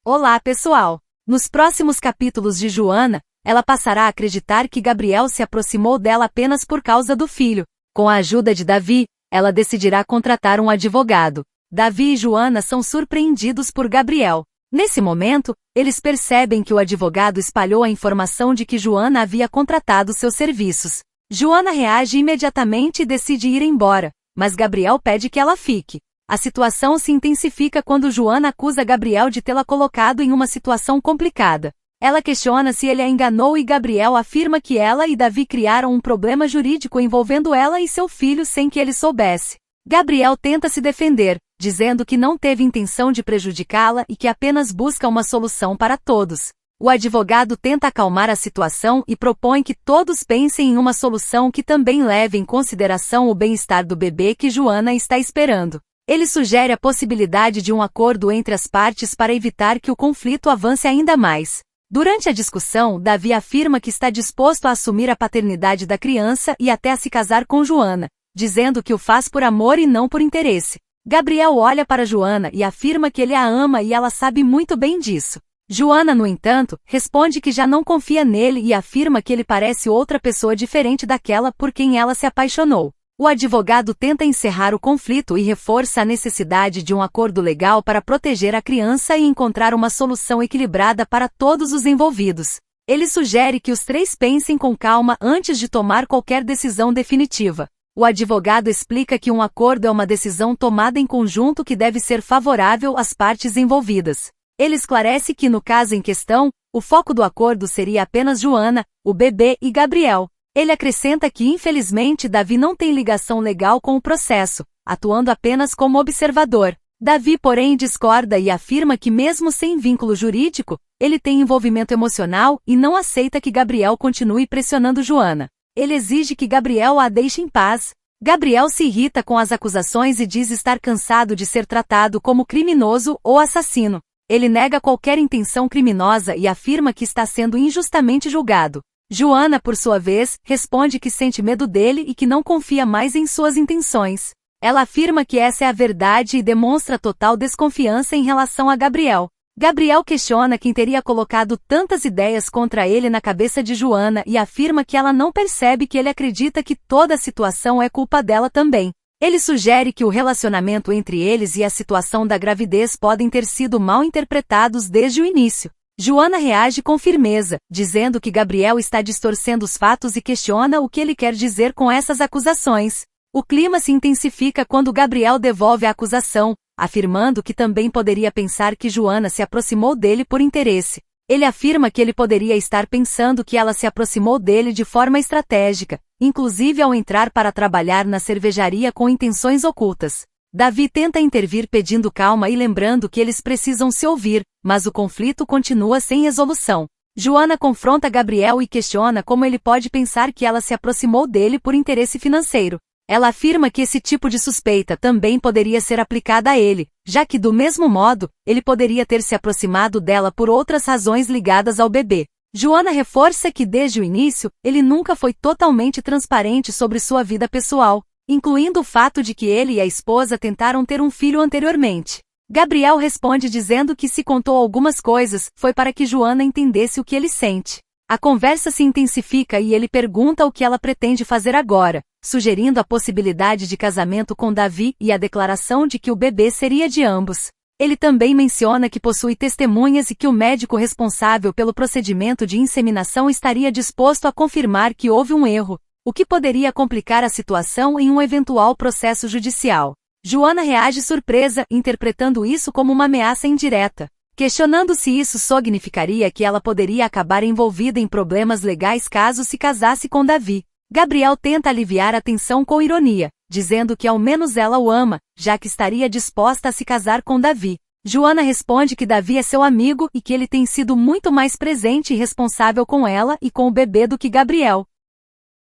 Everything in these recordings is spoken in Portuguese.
Olá, pessoal! Nos próximos capítulos de Joana, ela passará a acreditar que Gabriel se aproximou dela apenas por causa do filho. Com a ajuda de Davi, ela decidirá contratar um advogado. Davi e Joana são surpreendidos por Gabriel. Nesse momento, eles percebem que o advogado espalhou a informação de que Joana havia contratado seus serviços. Joana reage imediatamente e decide ir embora, mas Gabriel pede que ela fique. A situação se intensifica quando Joana acusa Gabriel de tê-la colocado em uma situação complicada. Ela questiona se ele a enganou e Gabriel afirma que ela e Davi criaram um problema jurídico envolvendo ela e seu filho sem que ele soubesse. Gabriel tenta se defender, dizendo que não teve intenção de prejudicá-la e que apenas busca uma solução para todos. O advogado tenta acalmar a situação e propõe que todos pensem em uma solução que também leve em consideração o bem-estar do bebê que Joana está esperando. Ele sugere a possibilidade de um acordo entre as partes para evitar que o conflito avance ainda mais. Durante a discussão, Davi afirma que está disposto a assumir a paternidade da criança e até a se casar com Joana, dizendo que o faz por amor e não por interesse. Gabriel olha para Joana e afirma que ele a ama e ela sabe muito bem disso. Joana, no entanto, responde que já não confia nele e afirma que ele parece outra pessoa diferente daquela por quem ela se apaixonou. O advogado tenta encerrar o conflito e reforça a necessidade de um acordo legal para proteger a criança e encontrar uma solução equilibrada para todos os envolvidos. Ele sugere que os três pensem com calma antes de tomar qualquer decisão definitiva. O advogado explica que um acordo é uma decisão tomada em conjunto que deve ser favorável às partes envolvidas. Ele esclarece que no caso em questão, o foco do acordo seria apenas Joana, o bebê e Gabriel. Ele acrescenta que infelizmente Davi não tem ligação legal com o processo, atuando apenas como observador. Davi, porém, discorda e afirma que mesmo sem vínculo jurídico, ele tem envolvimento emocional e não aceita que Gabriel continue pressionando Joana. Ele exige que Gabriel a deixe em paz. Gabriel se irrita com as acusações e diz estar cansado de ser tratado como criminoso ou assassino. Ele nega qualquer intenção criminosa e afirma que está sendo injustamente julgado. Joana, por sua vez, responde que sente medo dele e que não confia mais em suas intenções. Ela afirma que essa é a verdade e demonstra total desconfiança em relação a Gabriel. Gabriel questiona quem teria colocado tantas ideias contra ele na cabeça de Joana e afirma que ela não percebe que ele acredita que toda a situação é culpa dela também. Ele sugere que o relacionamento entre eles e a situação da gravidez podem ter sido mal interpretados desde o início. Joana reage com firmeza, dizendo que Gabriel está distorcendo os fatos e questiona o que ele quer dizer com essas acusações. O clima se intensifica quando Gabriel devolve a acusação, afirmando que também poderia pensar que Joana se aproximou dele por interesse. Ele afirma que ele poderia estar pensando que ela se aproximou dele de forma estratégica, inclusive ao entrar para trabalhar na cervejaria com intenções ocultas. Davi tenta intervir pedindo calma e lembrando que eles precisam se ouvir, mas o conflito continua sem resolução. Joana confronta Gabriel e questiona como ele pode pensar que ela se aproximou dele por interesse financeiro. Ela afirma que esse tipo de suspeita também poderia ser aplicada a ele, já que do mesmo modo, ele poderia ter se aproximado dela por outras razões ligadas ao bebê. Joana reforça que desde o início, ele nunca foi totalmente transparente sobre sua vida pessoal, incluindo o fato de que ele e a esposa tentaram ter um filho anteriormente. Gabriel responde dizendo que se contou algumas coisas, foi para que Joana entendesse o que ele sente. A conversa se intensifica e ele pergunta o que ela pretende fazer agora, sugerindo a possibilidade de casamento com Davi e a declaração de que o bebê seria de ambos. Ele também menciona que possui testemunhas e que o médico responsável pelo procedimento de inseminação estaria disposto a confirmar que houve um erro, o que poderia complicar a situação em um eventual processo judicial. Joana reage surpresa, interpretando isso como uma ameaça indireta, questionando se isso significaria que ela poderia acabar envolvida em problemas legais caso se casasse com Davi. Gabriel tenta aliviar a tensão com ironia, dizendo que ao menos ela o ama, já que estaria disposta a se casar com Davi. Joana responde que Davi é seu amigo e que ele tem sido muito mais presente e responsável com ela e com o bebê do que Gabriel.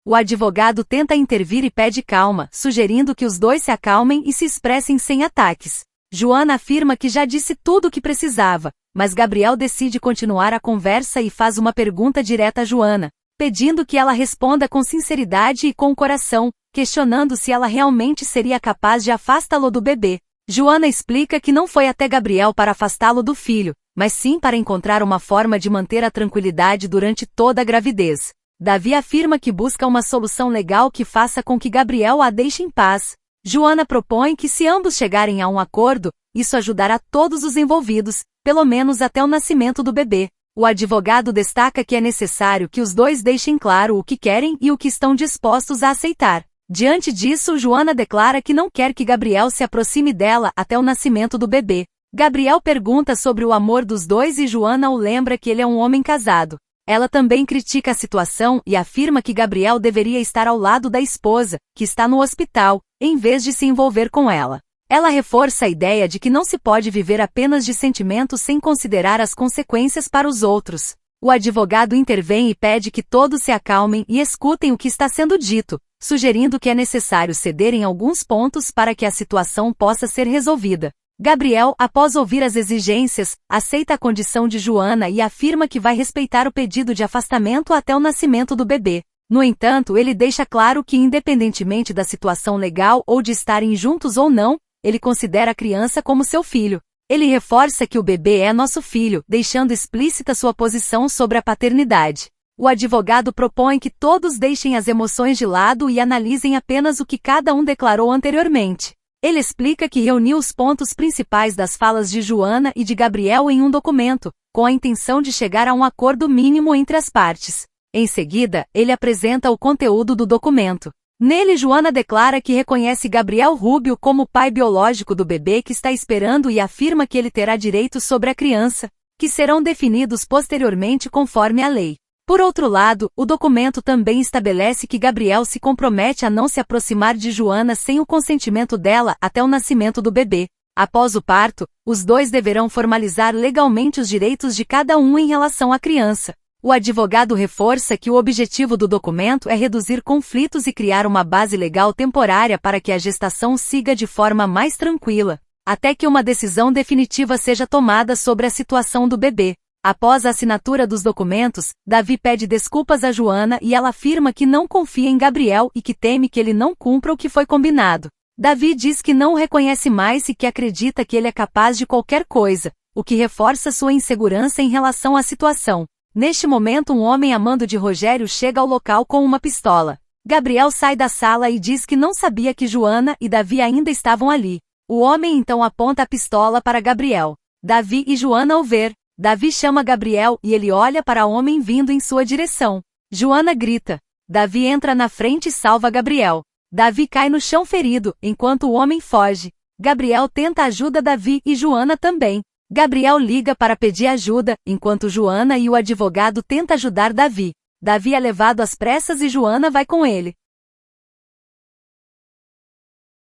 O advogado tenta intervir e pede calma, sugerindo que os dois se acalmem e se expressem sem ataques. Joana afirma que já disse tudo o que precisava, mas Gabriel decide continuar a conversa e faz uma pergunta direta a Joana, pedindo que ela responda com sinceridade e com o coração, questionando se ela realmente seria capaz de afastá-lo do bebê. Joana explica que não foi até Gabriel para afastá-lo do filho, mas sim para encontrar uma forma de manter a tranquilidade durante toda a gravidez. Davi afirma que busca uma solução legal que faça com que Gabriel a deixe em paz. Joana propõe que se ambos chegarem a um acordo, isso ajudará todos os envolvidos, pelo menos até o nascimento do bebê. O advogado destaca que é necessário que os dois deixem claro o que querem e o que estão dispostos a aceitar. Diante disso, Joana declara que não quer que Gabriel se aproxime dela até o nascimento do bebê. Gabriel pergunta sobre o amor dos dois e Joana o lembra que ele é um homem casado. Ela também critica a situação e afirma que Gabriel deveria estar ao lado da esposa, que está no hospital, em vez de se envolver com ela. Ela reforça a ideia de que não se pode viver apenas de sentimentos sem considerar as consequências para os outros. O advogado intervém e pede que todos se acalmem e escutem o que está sendo dito, sugerindo que é necessário ceder em alguns pontos para que a situação possa ser resolvida. Gabriel, após ouvir as exigências, aceita a condição de Joana e afirma que vai respeitar o pedido de afastamento até o nascimento do bebê. No entanto, ele deixa claro que, independentemente da situação legal ou de estarem juntos ou não, ele considera a criança como seu filho. Ele reforça que o bebê é nosso filho, deixando explícita sua posição sobre a paternidade. O advogado propõe que todos deixem as emoções de lado e analisem apenas o que cada um declarou anteriormente. Ele explica que reuniu os pontos principais das falas de Joana e de Gabriel em um documento, com a intenção de chegar a um acordo mínimo entre as partes. Em seguida, ele apresenta o conteúdo do documento. Nele, Joana declara que reconhece Gabriel Rubio como o pai biológico do bebê que está esperando e afirma que ele terá direitos sobre a criança, que serão definidos posteriormente conforme a lei. Por outro lado, o documento também estabelece que Gabriel se compromete a não se aproximar de Joana sem o consentimento dela até o nascimento do bebê. Após o parto, os dois deverão formalizar legalmente os direitos de cada um em relação à criança. O advogado reforça que o objetivo do documento é reduzir conflitos e criar uma base legal temporária para que a gestação siga de forma mais tranquila, até que uma decisão definitiva seja tomada sobre a situação do bebê. Após a assinatura dos documentos, Davi pede desculpas a Joana e ela afirma que não confia em Gabriel e que teme que ele não cumpra o que foi combinado. Davi diz que não o reconhece mais e que acredita que ele é capaz de qualquer coisa, o que reforça sua insegurança em relação à situação. Neste momento, um homem amando de Rogério chega ao local com uma pistola. Gabriel sai da sala e diz que não sabia que Joana e Davi ainda estavam ali. O homem então aponta a pistola para Gabriel. Davi e Joana ao ver, Davi chama Gabriel e ele olha para o homem vindo em sua direção. Joana grita. Davi entra na frente e salva Gabriel. Davi cai no chão ferido, enquanto o homem foge. Gabriel tenta ajuda Davi e Joana também. Gabriel liga para pedir ajuda, enquanto Joana e o advogado tentam ajudar Davi. Davi é levado às pressas e Joana vai com ele.